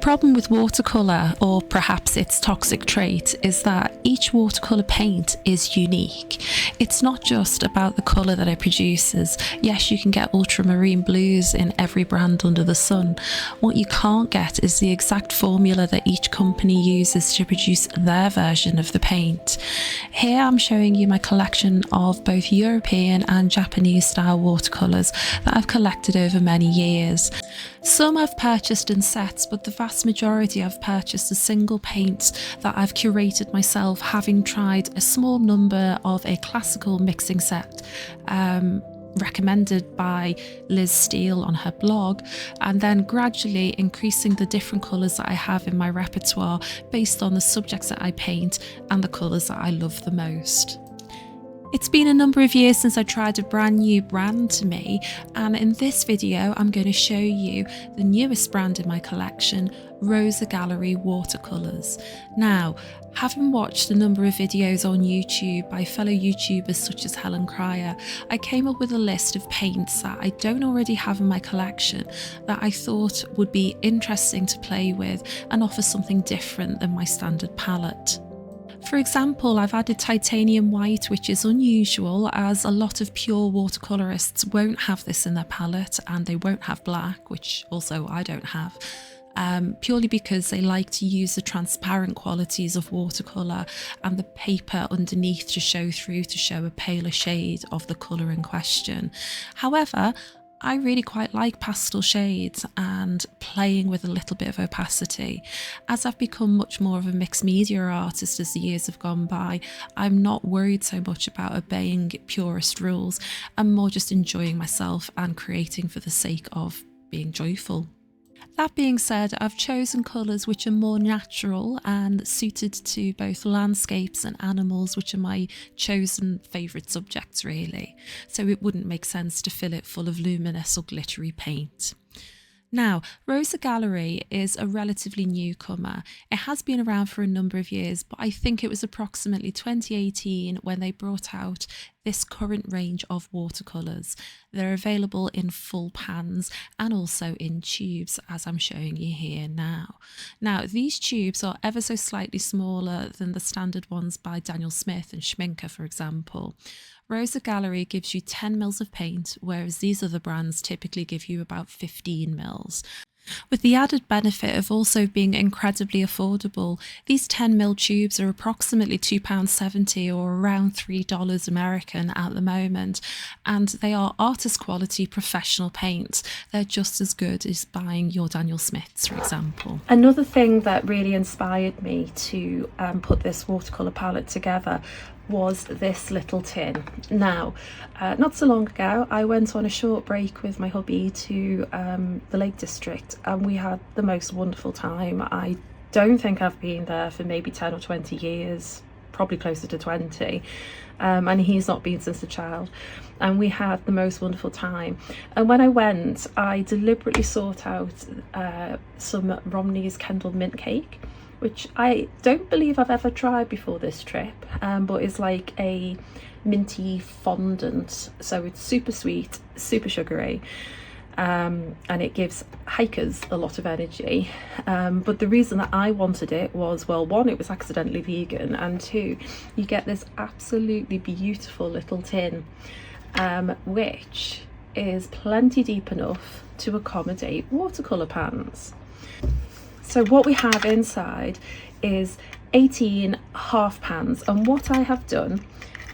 problem with watercolour, or perhaps its toxic trait, is that each watercolour paint is unique. It's not just about the colour that it produces. Yes, you can get ultramarine blues in every brand under the sun. What you can't get is the exact formula that each company uses to produce their version of the paint. Here I'm showing you my collection of both European and Japanese style watercolours that I've collected over many years. Some I've purchased in sets, but the vast majority I've purchased as single paints that I've curated myself, having tried a small number of a classical mixing set recommended by Liz Steele on her blog, and then gradually increasing the different colours that I have in my repertoire based on the subjects that I paint and the colours that I love the most. It's been a number of years since I tried a brand new brand to me, and in this video I'm going to show you the newest brand in my collection, Rosa Gallery watercolors. Now, having watched a number of videos on YouTube by fellow YouTubers such as Helen Cryer, I came up with a list of paints that I don't already have in my collection that I thought would be interesting to play with and offer something different than my standard palette. For example, I've added titanium white, which is unusual as a lot of pure watercolorists won't have this in their palette, and they won't have black, which also I don't have. Purely because they like to use the transparent qualities of watercolour and the paper underneath to show through to show a paler shade of the colour in question. However, I really quite like pastel shades and playing with a little bit of opacity. As I've become much more of a mixed media artist as the years have gone by, I'm not worried so much about obeying purist rules. I'm more just enjoying myself and creating for the sake of being joyful. That being said, I've chosen colours which are more natural and suited to both landscapes and animals, which are my chosen favourite subjects really. So it wouldn't make sense to fill it full of luminous or glittery paint. Now, Rosa Gallery is a relatively newcomer. It has been around for a number of years, but I think it was approximately 2018 when they brought out this current range of watercolours. They're available in full pans and also in tubes, as I'm showing you here now. Now, these tubes are ever so slightly smaller than the standard ones by Daniel Smith and Schminker, for example. Rosa Gallery gives you 10 mils of paint, whereas these other brands typically give you about 15 mils. With the added benefit of also being incredibly affordable, these 10 ml tubes are approximately £2.70 or around $3 American at the moment, and they are artist quality professional paints. They're just as good as buying your Daniel Smiths, for example. Another thing that really inspired me to put this watercolour palette together was this little tin. Now, not so long ago I went on a short break with my hubby to the Lake District, and we had the most wonderful time. I don't think I've been there for maybe 10 or 20 years, probably closer to 20, and he's not been since a child, and we had the most wonderful time. And when I went, I deliberately sought out some Romney's Kendall mint cake, which I don't believe I've ever tried before this trip, but is like a minty fondant. So it's super sweet, super sugary, and it gives hikers a lot of energy. But the reason that I wanted it was, well, one, it was accidentally vegan, and two, you get this absolutely beautiful little tin, which is plenty deep enough to accommodate watercolour pans. So what we have inside is 18 half pans, and what I have done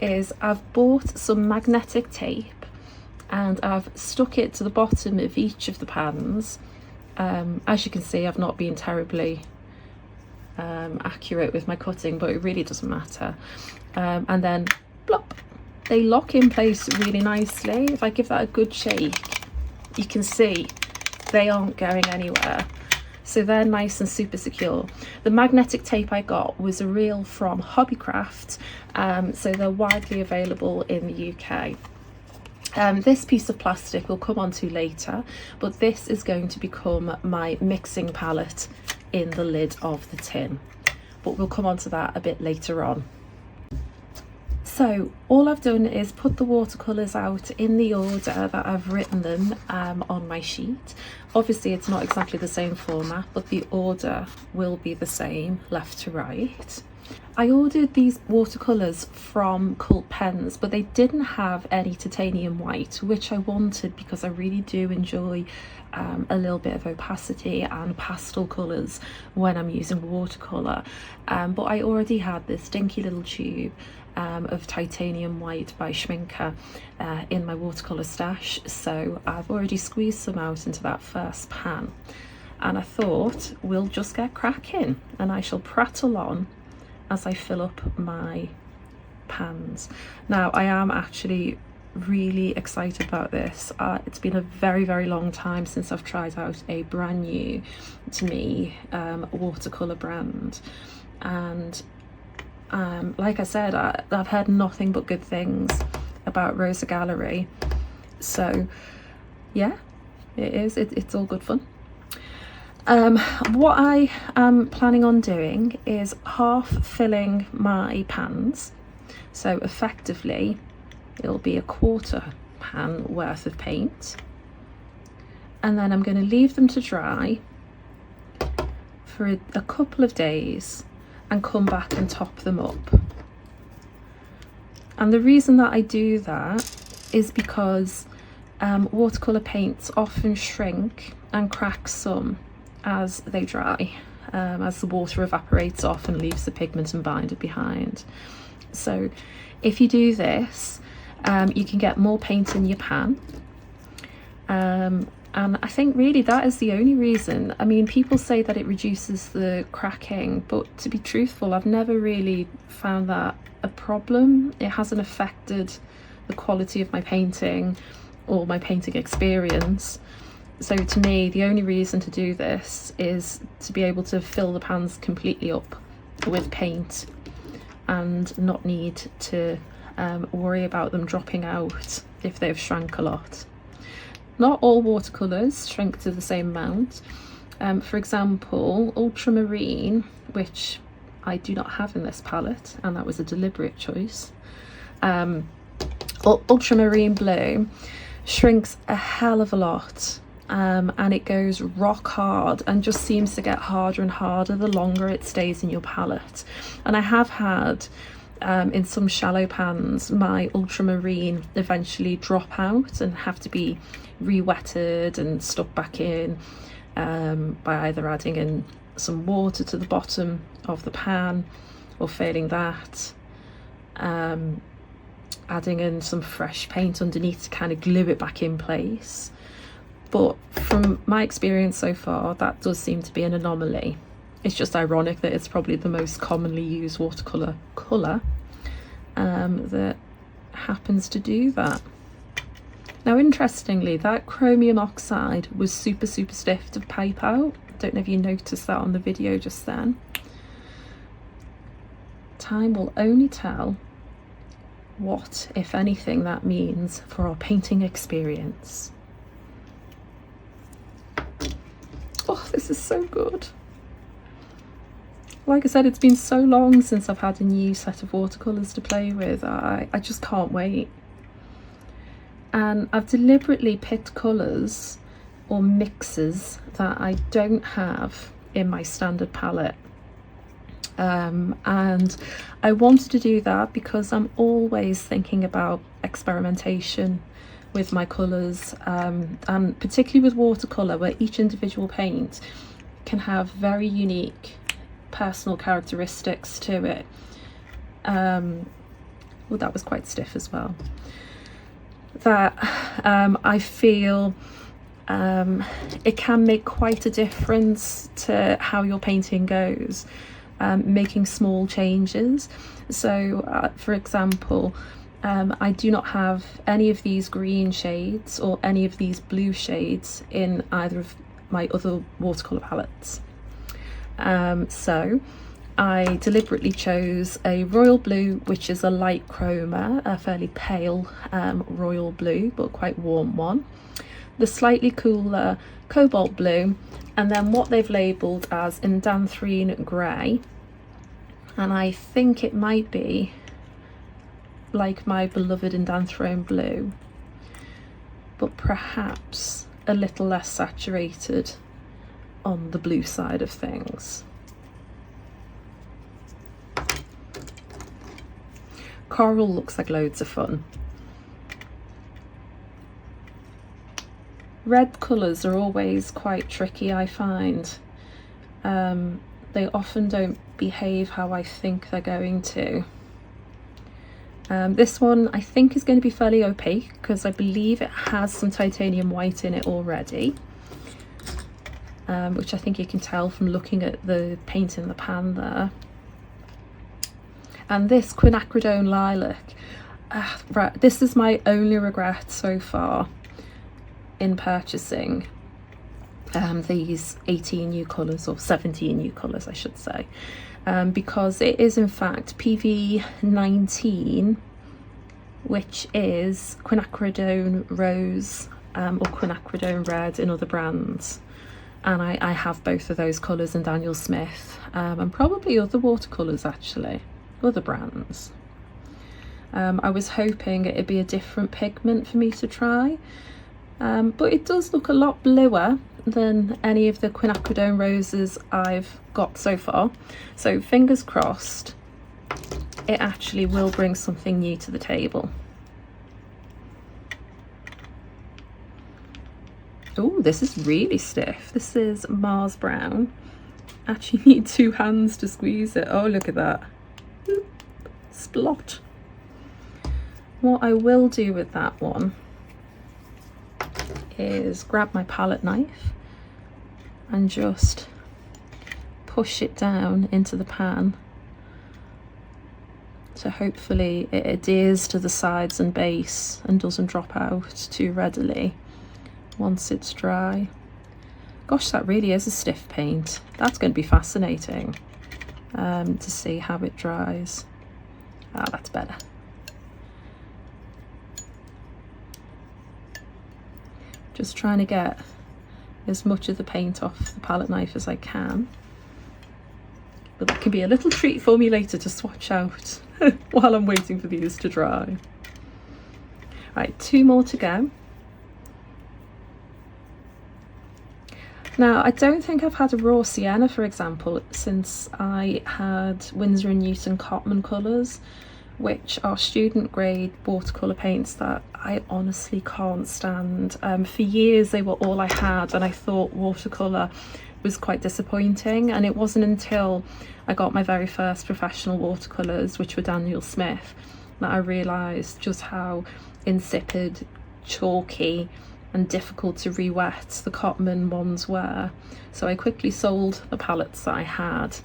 is I've bought some magnetic tape and I've stuck it to the bottom of each of the pans. As you can see, I've not been terribly accurate with my cutting, but it really doesn't matter. And then plop, they lock in place really nicely. If I give that a good shake, you can see they aren't going anywhere. So they're nice and super secure. The magnetic tape I got was a reel from Hobbycraft, so they're widely available in the UK. This piece of plastic we'll come on to later, but this is going to become my mixing palette in the lid of the tin. But we'll come on to that a bit later on. So all I've done is put the watercolours out in the order that I've written them on my sheet. Obviously it's not exactly the same format, but the order will be the same left to right. I ordered these watercolours from Cult Pens, but they didn't have any titanium white, which I wanted because I really do enjoy a little bit of opacity and pastel colours when I'm using watercolour. But I already had this dinky little tube of titanium white by Schminker in my watercolour stash, so I've already squeezed some out into that first pan, and I thought we'll just get cracking and I shall prattle on as I fill up my pans. Now I am actually really excited about this. It's been a very long time since I've tried out a brand new to me watercolour brand, and like I said, I've heard nothing but good things about Rosa Gallery, so yeah, it's all good fun. What I am planning on doing is half filling my pans, so effectively it'll be a quarter pan worth of paint, and then I'm going to leave them to dry for a couple of days and come back and top them up. And the reason that I do that is because watercolour paints often shrink and crack some as they dry, as the water evaporates off and leaves the pigment and binder behind. So if you do this, you can get more paint in your pan, and I think really that is the only reason. I mean, people say that it reduces the cracking, but to be truthful, I've never really found that a problem. It hasn't affected the quality of my painting or my painting experience. So to me, the only reason to do this is to be able to fill the pans completely up with paint and not need to worry about them dropping out if they've shrank a lot. Not all watercolours shrink to the same amount. For example, ultramarine, which I do not have in this palette, and that was a deliberate choice. Ultramarine blue shrinks a hell of a lot. And it goes rock hard and just seems to get harder and harder the longer it stays in your palette. And I have had in some shallow pans my ultramarine eventually drop out and have to be re-wetted and stuck back in by either adding in some water to the bottom of the pan, or failing that, adding in some fresh paint underneath to kind of glue it back in place. But from my experience so far, that does seem to be an anomaly. It's just ironic that it's probably the most commonly used watercolour colour that happens to do that. Now, interestingly, that chromium oxide was super stiff to pipe out. Don't know if you noticed that on the video just then. Time will only tell what, if anything, that means for our painting experience. Oh, this is so good. Like I said, it's been so long since I've had a new set of watercolours to play with. I just can't wait. And I've deliberately picked colours or mixes that I don't have in my standard palette. And I wanted to do that because I'm always thinking about experimentation with my colours, and particularly with watercolour, where each individual paint can have very unique personal characteristics to it. Well, that was quite stiff as well. That I feel it can make quite a difference to how your painting goes, making small changes. So for example, I do not have any of these green shades or any of these blue shades in either of my other watercolour palettes. So I deliberately chose a royal blue, which is a light chroma, a fairly pale royal blue, but quite warm one. The slightly cooler cobalt blue, and then what they've labelled as indanthrene grey. And I think it might be like my beloved indanthrene blue, but perhaps a little less saturated on the blue side of things. Coral looks like loads of fun. Red colours are always quite tricky, I find. They often don't behave how I think they're going to. This one I think is going to be fairly opaque because I believe it has some titanium white in it already, which I think you can tell from looking at the paint in the pan there. And this quinacridone lilac, right, this is my only regret so far in purchasing these 18 new colours, or 17 new colours I should say, because it is in fact PV19, which is quinacridone rose or quinacridone red in other brands, and I have both of those colours in Daniel Smith, and probably other watercolours actually, other brands. I was hoping it'd be a different pigment for me to try, but it does look a lot bluer than any of the quinacridone roses I've got so far, so fingers crossed it actually will bring something new to the table. Oh, this is really stiff. This is Mars Brown. Actually need two hands to squeeze it. Oh, look at that. Splot. What I will do with that one is grab my palette knife and just push it down into the pan, so hopefully it adheres to the sides and base and doesn't drop out too readily once it's dry. Gosh, that really is a stiff paint. That's going to be fascinating to see how it dries. Ah, that's better. Just trying to get as much of the paint off the palette knife as I can. But that can be a little treat for me later to swatch out while I'm waiting for these to dry. Right, two more to go. Now, I don't think I've had a raw sienna, for example, since I had Winsor & Newton Cotman colours, which are student grade watercolour paints that I honestly can't stand. For years they were all I had, and I thought watercolour was quite disappointing, and it wasn't until I got my very first professional watercolours, which were Daniel Smith, that I realised just how insipid, chalky and difficult to re-wet the Cotman ones were. So I quickly sold the palettes that I had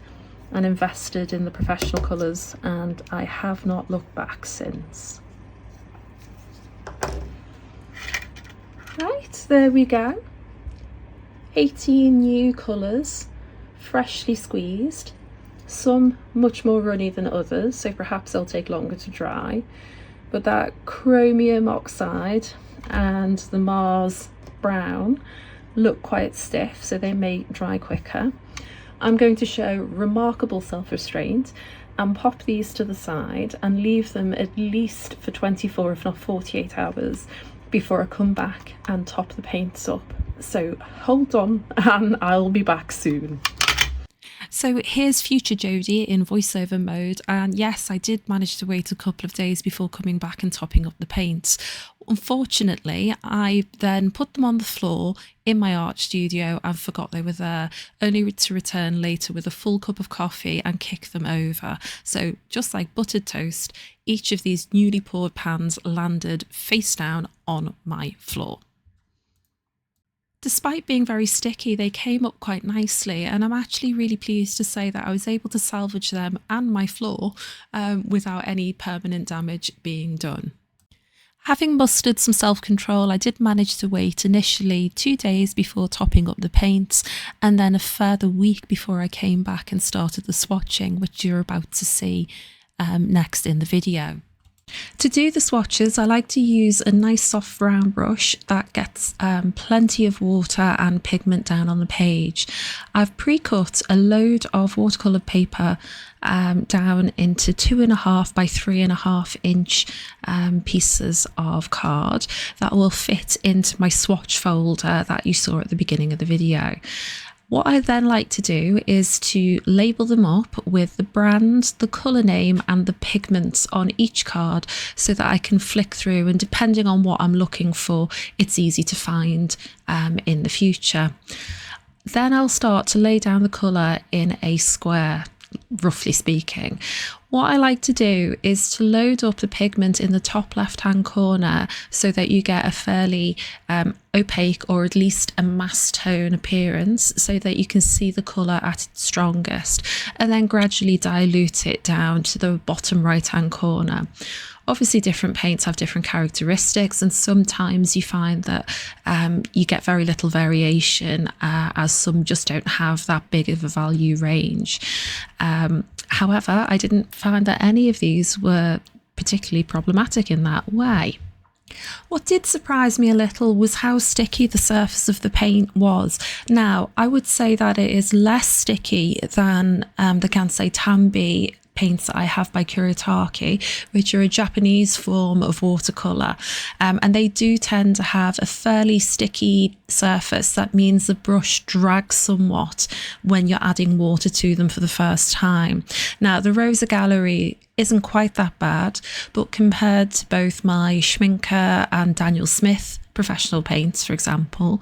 and invested in the professional colours, and I have not looked back since. Right, there we go. 18 new colours, freshly squeezed. Some much more runny than others, so perhaps they'll take longer to dry. But that chromium oxide and the Mars Brown look quite stiff, so they may dry quicker. I'm going to show remarkable self-restraint and pop these to the side and leave them at least for 24 if not 48 hours before I come back and top the paints up. So hold on and I'll be back soon. So here's future Jodie in voiceover mode, and yes, I did manage to wait a couple of days before coming back and topping up the paints. Unfortunately, I then put them on the floor in my art studio and forgot they were there, only to return later with a full cup of coffee and kick them over. So just like buttered toast, each of these newly poured pans landed face down on my floor. Despite being very sticky, they came up quite nicely, and I'm actually really pleased to say that I was able to salvage them and my floor without any permanent damage being done. Having mustered some self-control, I did manage to wait initially 2 days before topping up the paints, and then a further week before I came back and started the swatching, which you're about to see next in the video. To do the swatches, I like to use a nice soft round brush that gets plenty of water and pigment down on the page. I've pre-cut a load of watercolour paper down into 2.5 by 3.5 inch pieces of card that will fit into my swatch folder that you saw at the beginning of the video. What I then like to do is to label them up with the brand, the colour name and the pigments on each card so that I can flick through, and depending on what I'm looking for, it's easy to find in the future. Then I'll start to lay down the colour in a square, roughly speaking. What I like to do is to load up the pigment in the top left hand corner so that you get a fairly opaque, or at least a mass tone appearance, so that you can see the colour at its strongest, and then gradually dilute it down to the bottom right hand corner. Obviously different paints have different characteristics, and sometimes you find that you get very little variation as some just don't have that big of a value range. However, I didn't find that any of these were particularly problematic in that way. What did surprise me a little was how sticky the surface of the paint was. Now, I would say that it is less sticky than the Canson Tambi paints that I have by Kuretake, which are a Japanese form of watercolour, and they do tend to have a fairly sticky surface. That means the brush drags somewhat when you're adding water to them for the first time. Now, the Rosa Gallery isn't quite that bad, but compared to both my Schminker and Daniel Smith professional paints, for example,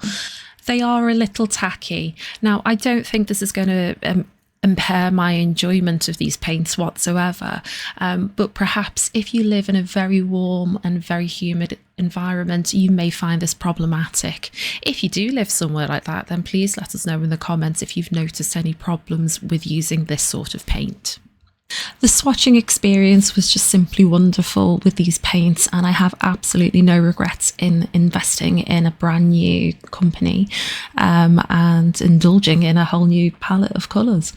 they are a little tacky. Now, I don't think this is going to impair my enjoyment of these paints whatsoever, but perhaps if you live in a very warm and very humid environment, you may find this problematic. If you do live somewhere like that, then please let us know in the comments if you've noticed any problems with using this sort of paint. The swatching experience was just simply wonderful with these paints, and I have absolutely no regrets in investing in a brand new company and indulging in a whole new palette of colours.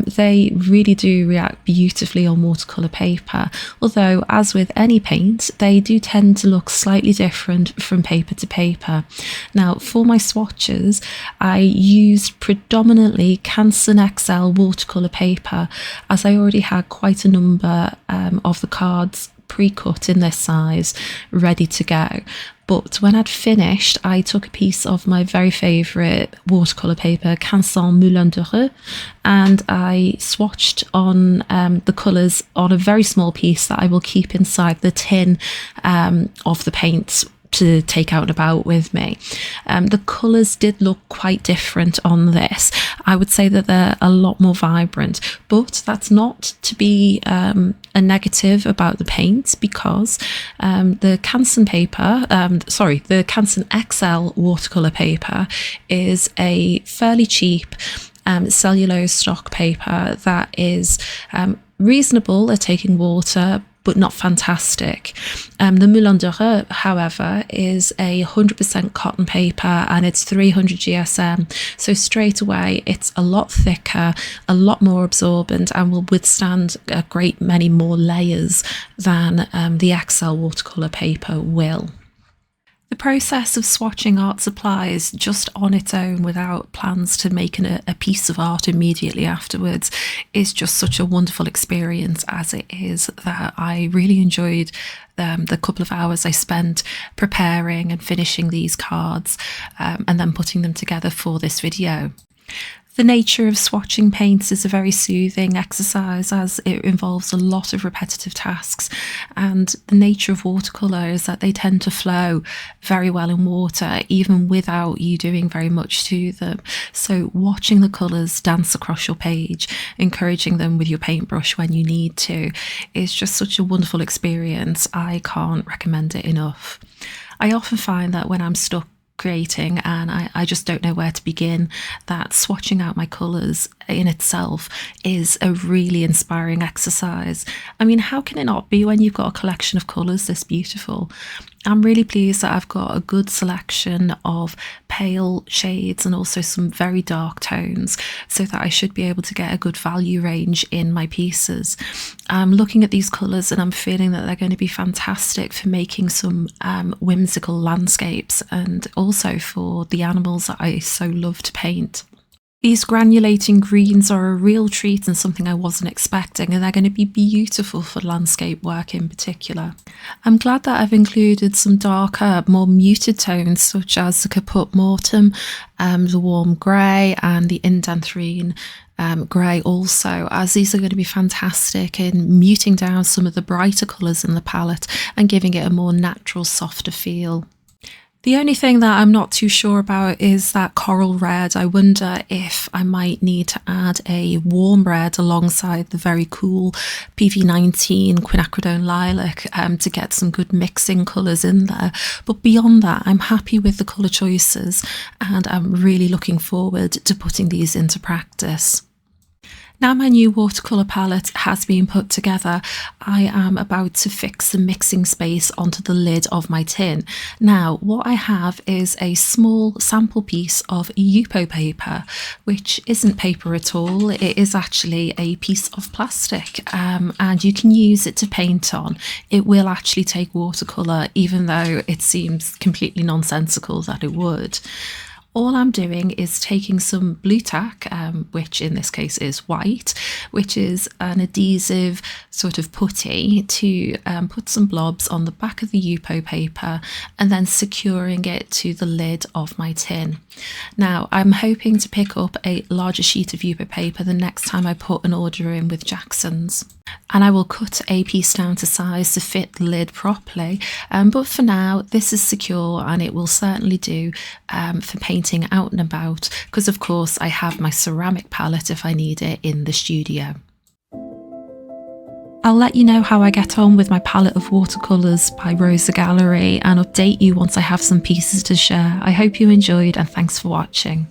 They really do react beautifully on watercolour paper, although as with any paint, they do tend to look slightly different from paper to paper. Now, for my swatches, I used predominantly Canson XL watercolour paper, as I already had quite a number of the cards pre-cut in this size ready to go. But when I'd finished, I took a piece of my very favourite watercolour paper, Canson Moulin de Reux, and I swatched on the colours on a very small piece that I will keep inside the tin of the paints to take out and about with me. The colours did look quite different on this. I would say that they're a lot more vibrant, but that's not to be a negative about the paints, because the Canson paper, the Canson XL watercolour paper is a fairly cheap cellulose stock paper that is reasonable at taking water, but not fantastic. The Moulin de Reux, however, is a 100% cotton paper, and it's 300 GSM. So straight away, it's a lot thicker, a lot more absorbent, and will withstand a great many more layers than the XL watercolour paper will. The process of swatching art supplies just on its own, without plans to make a piece of art immediately afterwards, is just such a wonderful experience as it is, that I really enjoyed the couple of hours I spent preparing and finishing these cards and then putting them together for this video. The nature of swatching paints is a very soothing exercise, as it involves a lot of repetitive tasks, and the nature of watercolour is that they tend to flow very well in water even without you doing very much to them. So watching the colours dance across your page, encouraging them with your paintbrush when you need to, is just such a wonderful experience. I can't recommend it enough. I often find that when I'm stuck creating and I just don't know where to begin, that swatching out my colours in itself is a really inspiring exercise. I mean, how can it not be when you've got a collection of colours this beautiful? I'm really pleased that I've got a good selection of pale shades and also some very dark tones, so that I should be able to get a good value range in my pieces. I'm looking at these colours and I'm feeling that they're going to be fantastic for making some whimsical landscapes, and also for the animals that I so love to paint. These granulating greens are a real treat and something I wasn't expecting, and they're going to be beautiful for landscape work in particular. I'm glad that I've included some darker, more muted tones such as the caput mortuum, the warm grey and the indanthrene grey also, as these are going to be fantastic in muting down some of the brighter colours in the palette and giving it a more natural, softer feel. The only thing that I'm not too sure about is that coral red. I wonder if I might need to add a warm red alongside the very cool PV19 quinacridone lilac to get some good mixing colours in there. But beyond that, I'm happy with the colour choices and I'm really looking forward to putting these into practice. Now my new watercolour palette has been put together, I am about to fix the mixing space onto the lid of my tin. Now what I have is a small sample piece of Yupo paper, which isn't paper at all, it is actually a piece of plastic, and you can use it to paint on. It will actually take watercolour, even though it seems completely nonsensical that it would. All I'm doing is taking some blue tack, which in this case is white, which is an adhesive sort of putty, to put some blobs on the back of the Yupo paper and then securing it to the lid of my tin. Now I'm hoping to pick up a larger sheet of Yupo paper the next time I put an order in with Jackson's. And I will cut a piece down to size to fit the lid properly, but for now this is secure and it will certainly do for painting out and about, because of course I have my ceramic palette if I need it in the studio. I'll let you know how I get on with my palette of watercolours by Rosa Gallery and update you once I have some pieces to share. I hope you enjoyed and thanks for watching.